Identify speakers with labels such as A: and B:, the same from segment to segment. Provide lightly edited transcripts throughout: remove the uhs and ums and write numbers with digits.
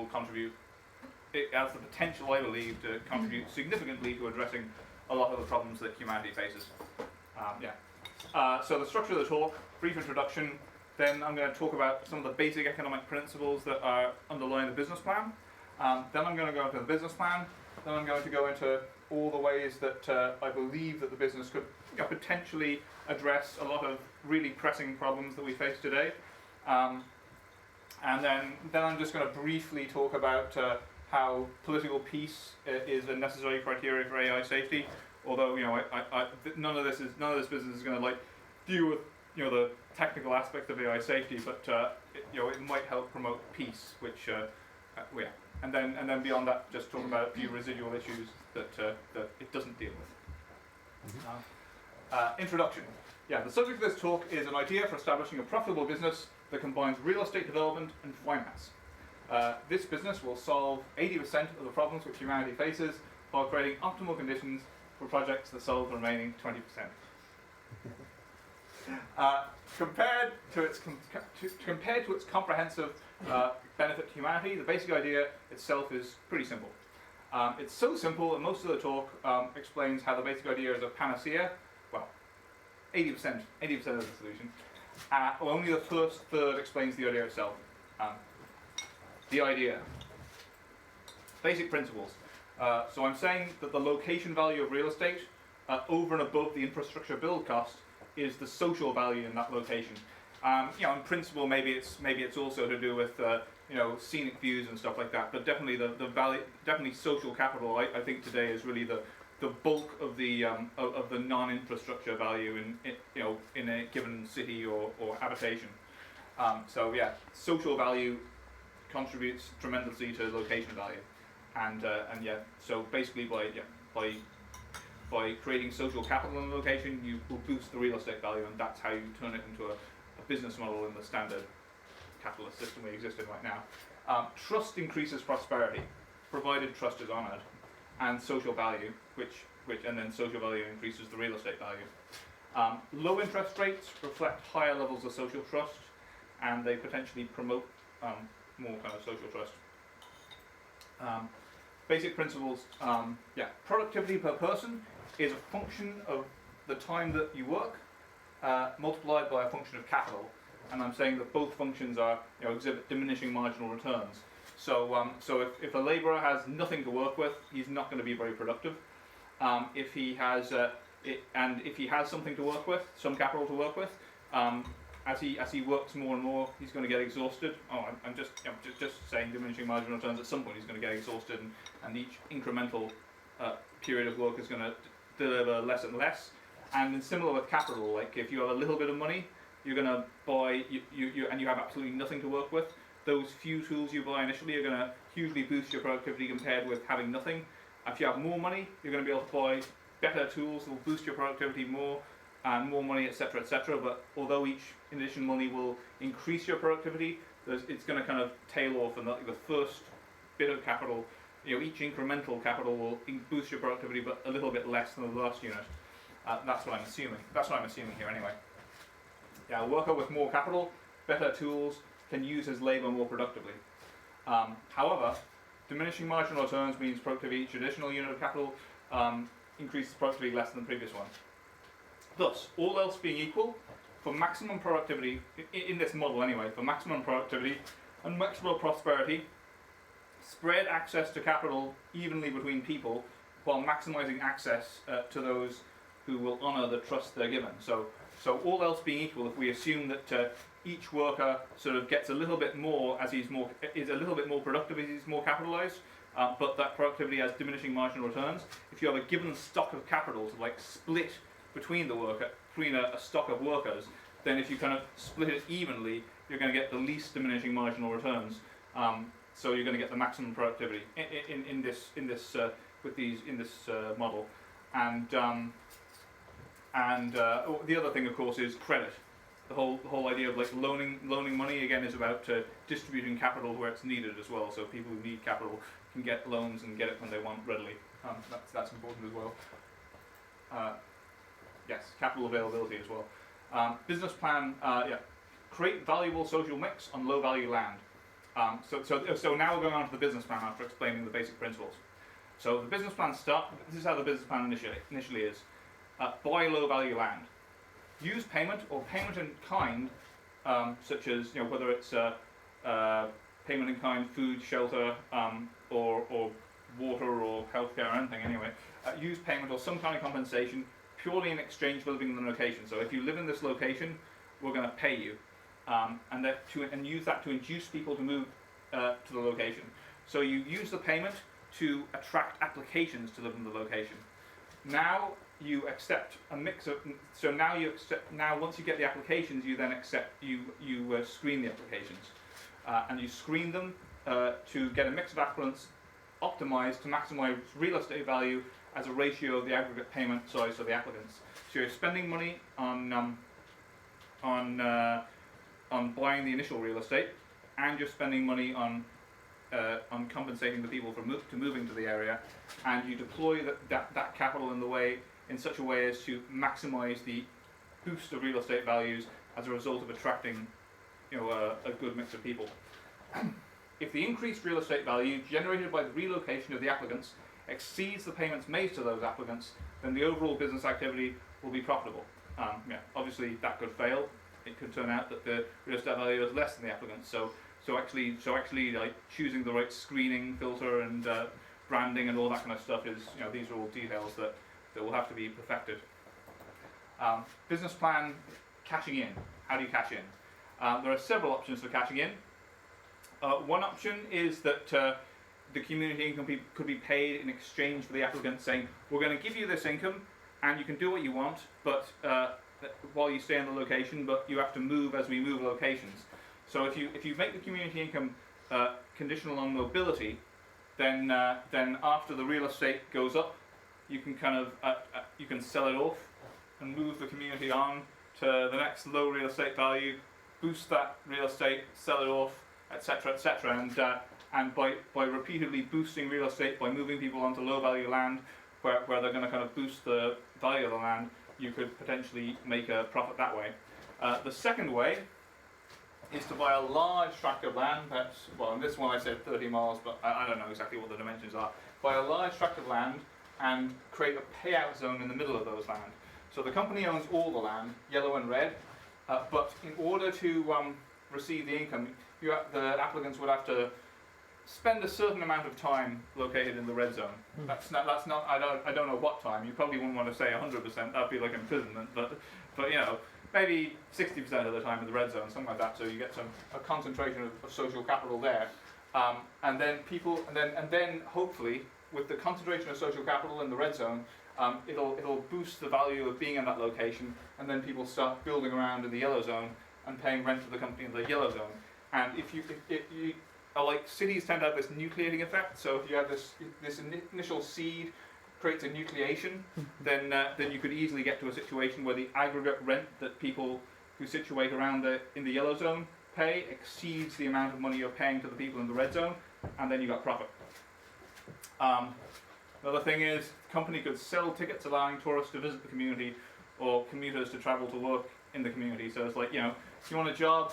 A: will contribute, it has the potential, I believe, to contribute significantly to addressing a lot of the problems that humanity faces. So the structure of the talk, brief introduction, then I'm going to talk about some of the basic economic principles that are underlying the business plan. Then I'm going to go into the business plan. Then I'm going to go into all the ways that I believe that the business could potentially address a lot of really pressing problems that we face today. And then I'm just going to briefly talk about how political peace is a necessary criteria for AI safety. Although none of this business is going to deal with the technical aspects of AI safety, but it might help promote peace, which and then beyond that, just talk about a few residual issues that it doesn't deal with. Introduction. The subject of this talk is an idea for establishing a profitable business that combines real estate development and finance. This business will solve 80% of the problems which humanity faces while creating optimal conditions for projects that solve the remaining 20%. Compared to its comprehensive benefit to humanity, the basic idea itself is pretty simple. It's so simple that most of the talk explains how the basic idea is a panacea. Well, 80% of the solution. Only the first third explains the idea itself. The idea. Basic principles. So I'm saying that the location value of real estate over and above the infrastructure build cost is the social value in that location. In principle, maybe it's also to do with scenic views and stuff like that. But definitely the value, definitely social capital. I think today is really the bulk of the non-infrastructure value in a given city or habitation. Social value contributes tremendously to location value, so basically by creating social capital in a location, you will boost the real estate value, and that's how you turn it into a business model in the standard capitalist system we exist in right now. Trust increases prosperity, provided trust is honoured, and social value, and then social value increases the real estate value. Low interest rates reflect higher levels of social trust, and they potentially promote more kind of social trust. Basic principles. Productivity per person is a function of the time that you work multiplied by a function of capital, and I'm saying that both functions are exhibit diminishing marginal returns. So if a labourer has nothing to work with, he's not going to be very productive. If he has something to work with, some capital to work with, as he works more and more, he's going to get exhausted. I'm just saying diminishing marginal returns. At some point, he's going to get exhausted, and each incremental period of work is going to deliver less and less. And it's similar with capital. Like if you have a little bit of money, you're going to buy and you have absolutely nothing to work with. Those few tools you buy initially are going to hugely boost your productivity compared with having nothing. If you have more money, you're going to be able to buy better tools that will boost your productivity more, and more money, etc., etc. But although each additional money will increase your productivity, it's going to kind of tail off, and the first bit of capital, each incremental capital will boost your productivity, but a little bit less than the last unit. That's what I'm assuming. That's what I'm assuming here, anyway. A worker with more capital, better tools, can use his labour more productively. However, diminishing marginal returns means productivity each additional unit of capital increases productivity less than the previous one. Thus, all else being equal, for maximum productivity, in this model anyway, for maximum productivity and maximal prosperity, spread access to capital evenly between people while maximising access to those who will honour the trust they're given. So all else being equal, if we assume that each worker sort of gets a little bit more as is a little bit more productive as he's more capitalised, but that productivity has diminishing marginal returns. If you have a given stock of capital to split between a stock of workers, then if you kind of split it evenly, you're going to get the least diminishing marginal returns. So you're going to get the maximum productivity in this model. And the other thing, of course, is credit. The whole idea of loaning money again is about distributing capital where it's needed as well. So people who need capital can get loans and get it when they want readily. That's important as well. Yes, capital availability as well. Business plan, create valuable social mix on low value land. So now we're going on to the business plan after explaining the basic principles. So the business plan this is how the business plan initially is. Buy low value land. Use payment or payment in kind, such as whether it's payment in kind, food, shelter, or water or healthcare or anything anyway. Use payment or some kind of compensation purely in exchange for living in the location. So if you live in this location, we're going to pay you, and use that to induce people to move to the location. So you use the payment to attract applications to live in the location. Now you accept a mix of. So now you accept. Now once you get the applications, you then accept. You screen the applications, and you screen them to get a mix of applicants optimized to maximize real estate value as a ratio of the aggregate payment size of the applicants. So you're spending money on buying the initial real estate, and you're spending money on compensating the people for moving to the area, and you deploy that capital in such a way as to maximize the boost of real estate values as a result of attracting a good mix of people. If the increased real estate value generated by the relocation of the applicants exceeds the payments made to those applicants, then the overall business activity will be profitable. Obviously that could fail. It could turn out that the real estate value is less than the applicants. So actually, like choosing the right screening filter and branding and all that kind of stuff is, these are all details that will have to be perfected. Business plan, cashing in. How do you cash in? There are several options for cashing in. One option is that the community income could be paid in exchange for the applicant saying, we're going to give you this income and you can do what you want, but while you stay in the location, but you have to move as we move locations. So if you make the community income conditional on mobility, then after the real estate goes up, you can you can sell it off and move the community on to the next low real estate value, boost that real estate, sell it off, etc., etc. And by repeatedly boosting real estate, by moving people onto low value land where they're going to kind of boost the value of the land, you could potentially make a profit that way. The second way is to buy a large tract of land, perhaps, well in this one I said 30 miles, but I don't know exactly what the dimensions are. Buy a large tract of land and create a payout zone in the middle of those land. So the company owns all the land, yellow and red, but in order to receive the income, the applicants would have to spend a certain amount of time located in the red zone. That's not. I don't know what time. You probably wouldn't want to say 100%. That'd be like imprisonment. But maybe 60% of the time in the red zone, something like that. So you get a concentration of social capital there, and then hopefully with the concentration of social capital in the red zone, it'll boost the value of being in that location, and then people start building around in the yellow zone and paying rent to the company in the yellow zone. And if you like cities tend to have this nucleating effect. So if you have this initial seed creates a nucleation, then you could easily get to a situation where the aggregate rent that people who situate around in the yellow zone pay exceeds the amount of money you're paying to the people in the red zone, and then you got profit. Another thing is, the company could sell tickets allowing tourists to visit the community or commuters to travel to work in the community. So it's like, if you want a job,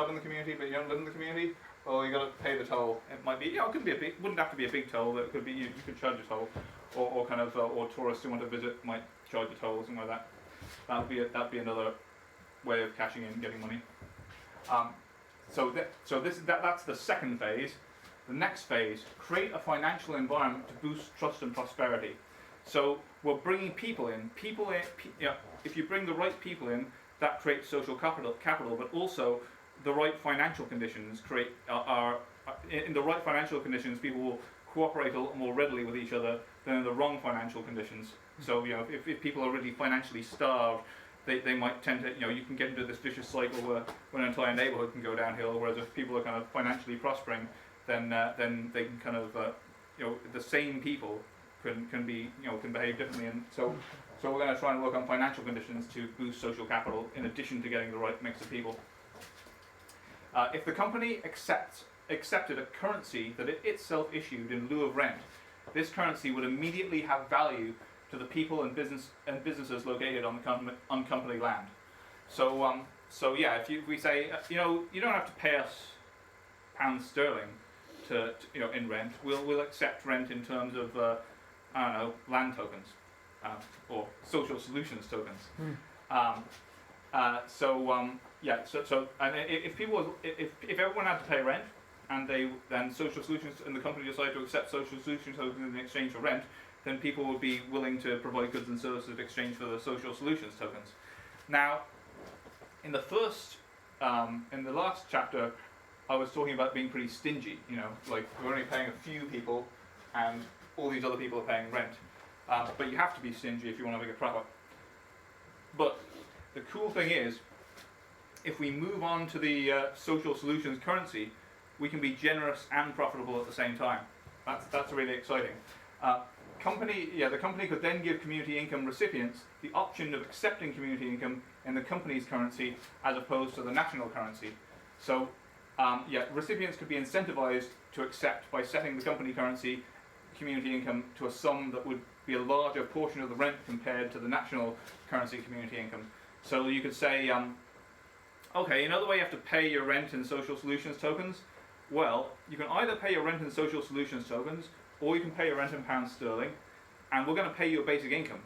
A: in the community, but you don't live in the community, well, you got to pay the toll. It might be, it could be wouldn't have to be a big toll, but it could be you could charge a toll, or tourists who want to visit might charge a toll or something like that. That'd be another way of cashing in, getting money. That's the second phase. The next phase: create a financial environment to boost trust and prosperity. So we're bringing people in. If you bring the right people in, that creates social capital, but also the right financial conditions in the right financial conditions, people will cooperate a lot more readily with each other than in the wrong financial conditions. So if people are really financially starved, they might tend to you can get into this vicious cycle where an entire neighborhood can go downhill. Whereas if people are kind of financially prospering, then they can kind of the same people can behave differently, and so we're going to try and work on financial conditions to boost social capital in addition to getting the right mix of people. If the company accepted a currency that it itself issued in lieu of rent, this currency would immediately have value to the people and businesses located on company land. So if we say you don't have to pay us pounds sterling in rent. We'll accept rent in terms of I don't know, land tokens or social solutions tokens. And if everyone had to pay rent, and then social solutions and the company decided to accept social solutions tokens in exchange for rent, then people would be willing to provide goods and services in exchange for the social solutions tokens. Now, in the last chapter, I was talking about being pretty stingy. Like we're only paying a few people, and all these other people are paying rent. But you have to be stingy if you want to make a profit. But the cool thing is, if we move on to the social solutions currency, we can be generous and profitable at the same time. That's really exciting. The company could then give community income recipients the option of accepting community income in the company's currency as opposed to the national currency. So, recipients could be incentivized to accept by setting the company currency community income to a sum that would be a larger portion of the rent compared to the national currency community income. So you could say, okay, the way you have to pay your rent in social solutions tokens? Well, you can either pay your rent in social solutions tokens, or you can pay your rent in pounds sterling, and we're going to pay you a basic income.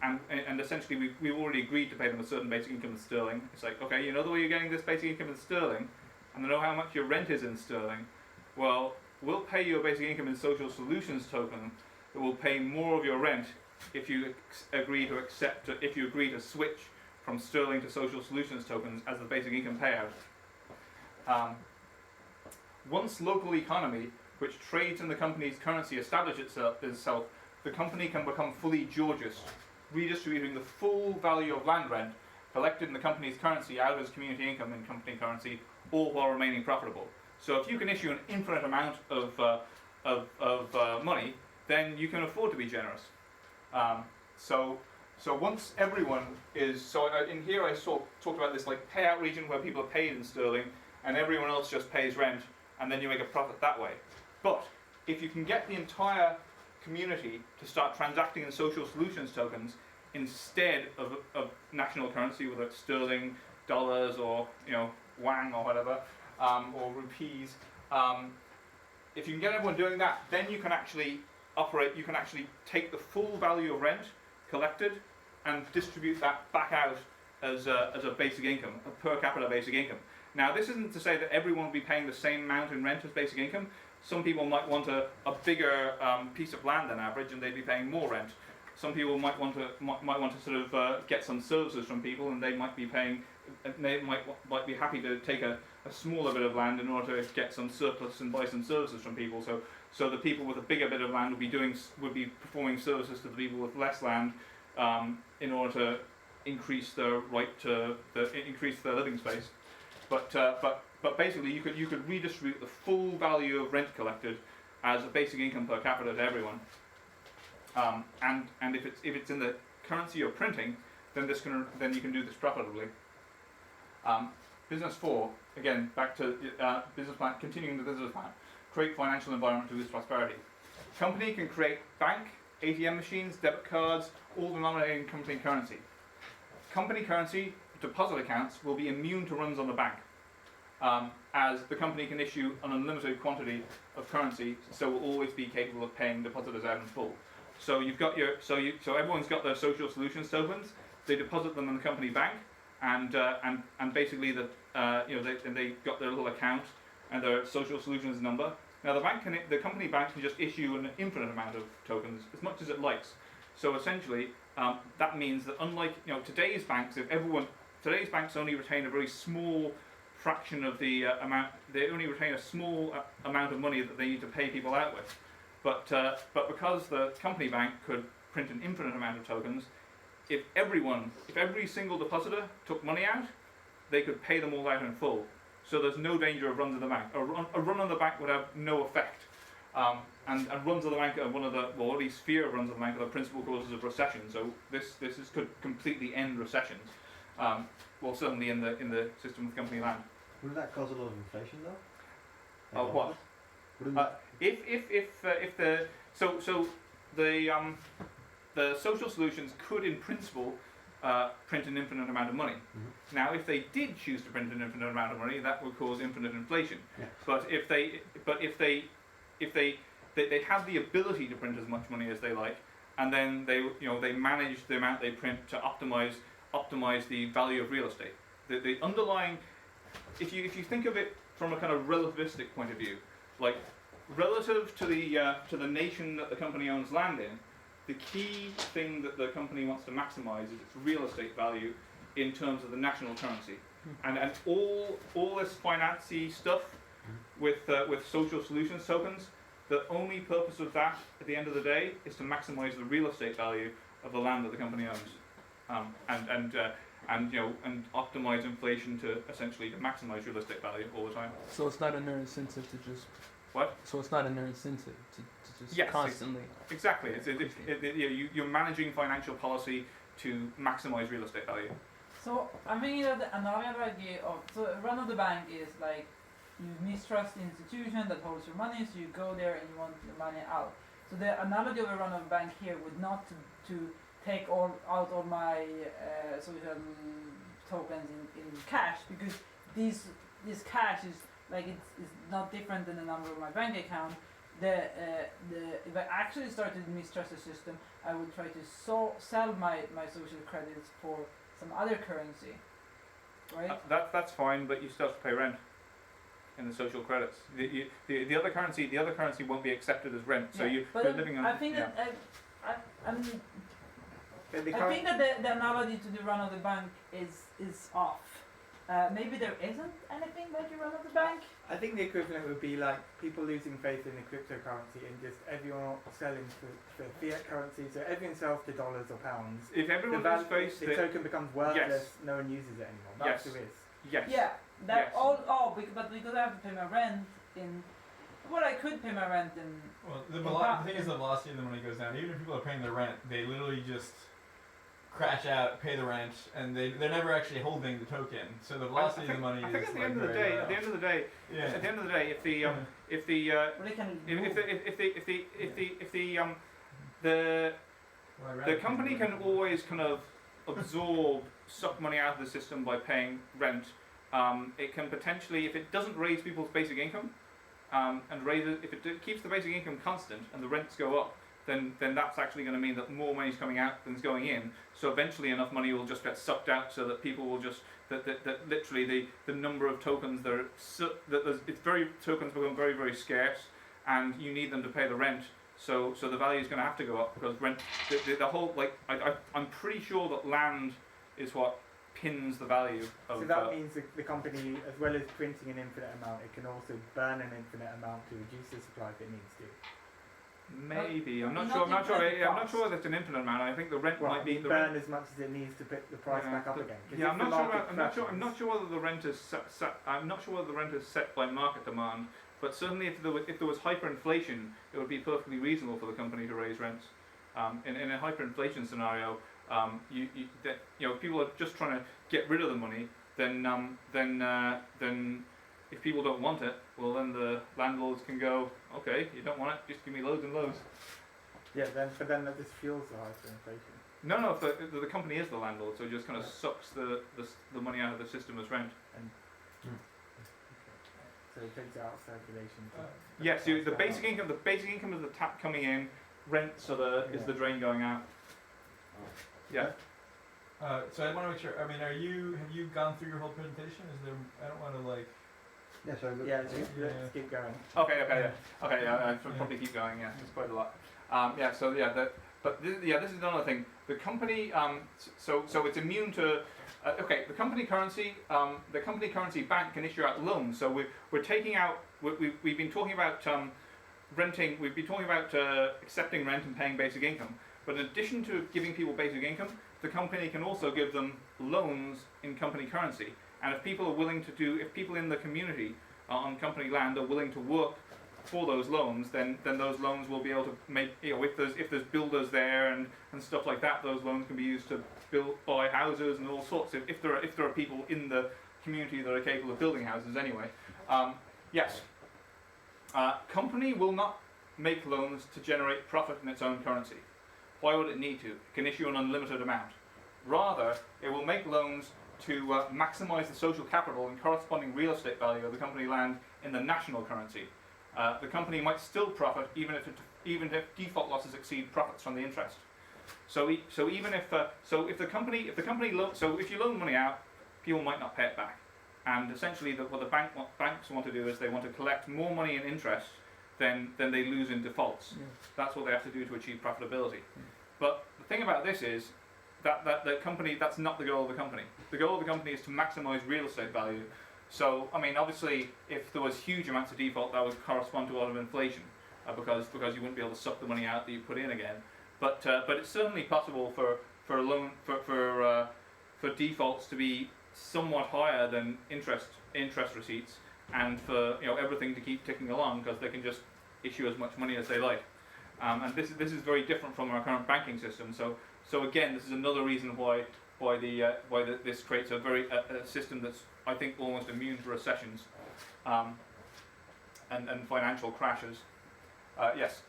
A: And essentially, we've already agreed to pay them a certain basic income in sterling. It's like, okay, the way you're getting this basic income in sterling, and I know how much your rent is in sterling, well, we'll pay you a basic income in social solutions token that will pay more of your rent if you agree to switch from sterling to social solutions tokens as the basic income payout. Once local economy, which trades in the company's currency, establishes itself, the company can become fully Georgist, redistributing the full value of land rent collected in the company's currency out as community income in company currency, all while remaining profitable. So if you can issue an infinite amount of money, then you can afford to be generous. So once everyone is, in here I talked about this like payout region where people are paid in sterling and everyone else just pays rent, and then you make a profit that way. But if you can get the entire community to start transacting in social solutions tokens instead of national currency, whether it's sterling, dollars, or wang or whatever, or rupees, if you can get everyone doing that, then you can actually take the full value of rent collected and distribute that back out as a basic income, a per capita basic income. Now, this isn't to say that everyone will be paying the same amount in rent as basic income. Some people might want a bigger piece of land than average, and they'd be paying more rent. Some people might want to sort of get some services from people, and they might be paying. They might be happy to take a smaller bit of land in order to get some surplus and buy some services from people. So the people with a bigger bit of land would be performing services to the people with less land in order to increase their increase their living space. But basically, you could redistribute the full value of rent collected as a basic income per capita to everyone. And if it's in the currency you're printing, then you can do this profitably. Business 4, again, back to business plan, continuing the business plan. Create financial environment to boost prosperity. Company can create bank, ATM machines, debit cards, all denominated in company currency. Company currency deposit accounts will be immune to runs on the bank, as the company can issue an unlimited quantity of currency, so will always be capable of paying depositors out in full. So you've got so everyone's got their social solutions tokens. They deposit them in the company bank, and basically they got their little account and their social solutions number. Now the company bank can just issue an infinite amount of tokens, as much as it likes. So essentially, that means that unlike today's banks, today's banks only retain a very small fraction of the amount. They only retain a small amount of money that they need to pay people out with. But because the company bank could print an infinite amount of tokens, if every single depositor took money out, they could pay them all out in full. So there's no danger of runs of the bank. A run on the bank would have no effect. And runs of the bank are one of the, well, at least fear of runs of the bank are the principal causes of recession. So this could completely end recessions. Well, certainly in the system of company land.
B: Wouldn't that cause a lot of inflation though?
A: What? The social solutions could, in principle, print an infinite amount of money.
B: Mhm.
A: Now, if they did choose to print an infinite amount of money, that would cause infinite inflation.
B: Yeah.
A: But if they have the ability to print as much money as they like, and then they manage the amount they print to optimize the value of real estate. The underlying, if you think of it from a kind of relativistic point of view, like relative to the nation that the company owns land in, the key thing that the company wants to maximize is its real estate value in terms of the national currency. And all this financy stuff with social solutions tokens, the only purpose of that at the end of the day is to maximize the real estate value of the land that the company owns, and optimize inflation to essentially to maximize real estate value all the time.
C: So it's not in their incentive to just.
A: What?
C: So it's not in their incentive to just
A: Yes,
C: constantly.
A: Exactly. You're managing financial policy to maximize real estate value.
D: So I'm thinking of another idea of, so run of the bank is like you mistrust the institution that holds your money, so you go there and you want the money out. So the analogy of a run of the bank here would not to take out all my social tokens in cash, because this cash is like it's not different than the number of my bank account. If I actually started to mistrust the system, I would try to sell my social credits for some other currency, right?
A: That's fine, but you still have to pay rent in the social credits. The other currency won't be accepted as rent. So you're living on.
D: I think that I think that the analogy to the run of the bank is off. Maybe there isn't anything like a run of the bank.
E: I think the equivalent would be like people losing faith in the cryptocurrency and just everyone selling for fiat currency. So everyone sells to dollars or pounds.
A: If everyone loses faith,
E: the token becomes worthless.
A: Yes.
E: No one uses it anymore. That's the risk.
A: Yes.
D: Yeah, that
A: Yes.
D: but because I have to pay my rent in. Well, I could pay my rent in.
F: Well, the thing is, the velocity of the money goes down. Even if people are paying their rent, they literally just crash out, pay the rent, and they're never actually holding the token. So the velocity of the money
A: I think
F: is
A: at the end of the day, if the company can always kind of suck money out of the system by paying rent, it can potentially, if it doesn't raise people's basic income, if it keeps the basic income constant and the rents go up, then that's actually going to mean that more money is coming out than is going in. So eventually enough money will just get sucked out so that people will just, that literally the number of tokens tokens become very, very scarce, and you need them to pay the rent. So the value is going to have to go up, because rent, the whole, like, I'm pretty sure that land is what pins the value of.
E: So that means the company, as well as printing an infinite amount, it can also burn an infinite amount to reduce the supply if it needs to.
A: Maybe I'm not sure. I'm not sure that's an infinite amount. I think the rent might be the
E: burn
A: rent.
E: as much as it needs to put the price back up again.
A: Yeah, I'm not sure whether the rent is set. I'm not sure whether the rent is set by market demand. But certainly, if there was hyperinflation, it would be perfectly reasonable for the company to raise rents. In a hyperinflation scenario, people are just trying to get rid of the money. Then if people don't want it, well, then the landlords can go, okay, you don't want it, just give me loads and loads.
E: Yeah, but then that just fuels the hyperinflation.
A: No, the company is the landlord, so it just kind of sucks the money out of the system as rent.
E: So it takes it out of circulation.
A: Yes, the basic income is the tap coming in, rents is the drain going out. Yeah.
F: So I want to make sure. I mean, have you gone through your whole presentation? I don't want to like.
B: Yeah, so
E: let's keep going.
A: Okay, I should probably keep going. Yeah, it's quite a lot. This is another thing. The company, so it's immune to. The company currency bank can issue out loans. So we're taking out. We've been talking about renting. We've been talking about accepting rent and paying basic income. But in addition to giving people basic income, the company can also give them loans in company currency. And if people in the community on company land are willing to work for those loans, then those loans will be able to make, if there's builders there and stuff like that, those loans can be used to buy houses and all sorts. If there are people in the community that are capable of building houses anyway. Yes. Company will not make loans to generate profit in its own currency. Why would it need to? It can issue an unlimited amount. Rather, it will make loans to maximize the social capital and corresponding real estate value of the company land in the national currency. The company might still profit even if default losses exceed profits from the interest. So if you loan money out, people might not pay it back. And essentially, what the banks want to do is they want to collect more money in interest than they lose in defaults.
C: Yeah.
A: That's what they have to do to achieve profitability. But the thing about this is that the company, that's not the goal of the company. The goal of the company is to maximize real estate value. So, I mean, obviously, if there was huge amounts of default, that would correspond to a lot of inflation, because you wouldn't be able to suck the money out that you put in again. But it's certainly possible for defaults to be somewhat higher than interest receipts, and for everything to keep ticking along, because they can just issue as much money as they like. And this is very different from our current banking system. So again, this is another reason why this creates a system that's, I think, almost immune to recessions and financial crashes. Yes,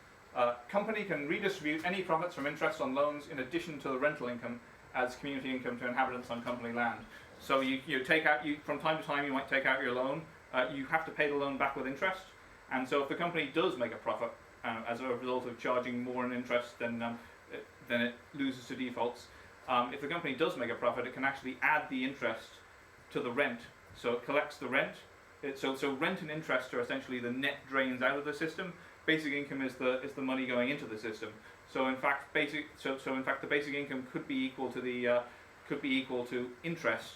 A: company can redistribute any profits from interest on loans in addition to the rental income as community income to inhabitants on company land. So you take out, from time to time you might take out your loan. You have to pay the loan back with interest, and so if the company does make a profit as a result of charging more in interest than it loses to defaults, if the company does make a profit, it can actually add the interest to the rent. So it collects the rent. So rent and interest are essentially the net drains out of the system. Basic income is the money going into the system. So in fact, the basic income could be equal to interest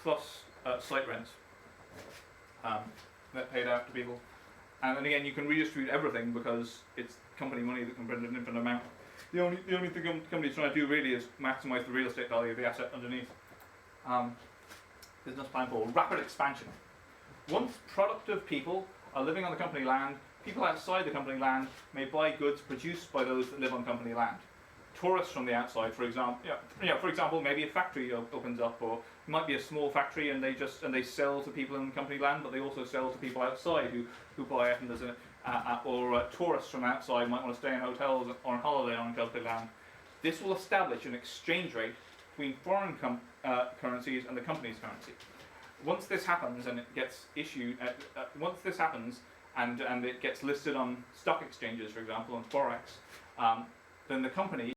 A: plus slight rents that paid out to people. And then again, you can redistribute everything because it's company money that can print an infinite amount. The only thing the company's trying to do really is maximize the real estate value of the asset underneath. Business plan for rapid expansion. Once productive people are living on the company land, people outside the company land may buy goods produced by those that live on company land. Tourists from the outside, for example, maybe a factory opens up, or it might be a small factory, and they sell to people in company land, but they also sell to people outside who buy it, and there's tourists from outside might want to stay in hotels or on holiday on company land. This will establish an exchange rate between foreign currencies and the company's currency. Once this happens and it gets issued, and it gets listed on stock exchanges, for example, on Forex, then the company